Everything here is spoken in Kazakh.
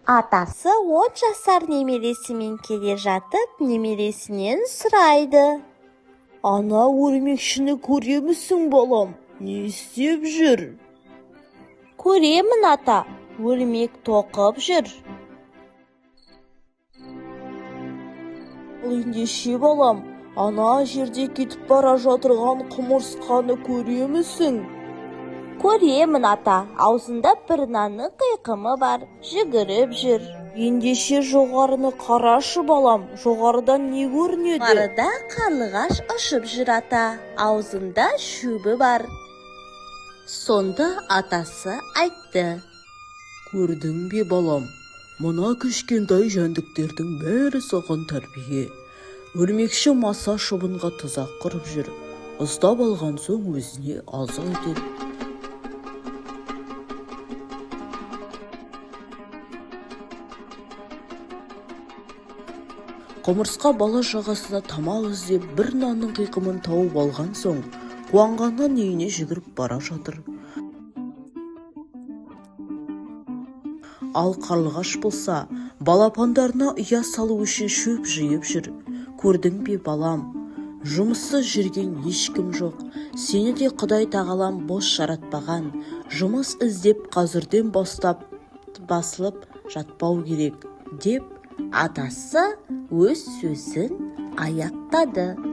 Атасы 10 жасар немересімен келе жатып, немересінен сұрайды. Ана өрмекшіні көремісің, балам? Не істеп жүр? Көремін, ата, өрмек тоқып жүр. Ендеше, балам, ана жерде кетіп бара жатырған құмырсқаны көремісің? Көремін, ата, аузында бір нанның қиқымы бар, жүгіріп жүр. Ендеше жоғарыны қарашы, балам, жоғарыдан не көрінеді? Жоғарыда қарлығаш ұшып жүр, ата, аузында шөбі бар. Сонда атасы айтты. Көрдің бе, балам, мына кішкентай жәндіктердің бәрі саған тәрбие. Өрмекші маса шыбынға тұзақ құрып жүр. Ұстап алған соң өзіне азық етеді. Құмырсқа бала шағасына тамақ іздеп бір нанның қиқымын тауып алған соң, қуанғаннан үйіне жүгіріп бара жатыр. Ал қарлығаш болса, балапандарына ұя салу үшін шөп жиып жүр. Көрдің бе, балам, жұмыссыз жүрген ешкім жоқ. Сені де Құдай тағалам бос жаратпаған. Жұмыс іздеп қазірден бастап басылып жатпау керек, деп атасы өз сөзін аяқтады.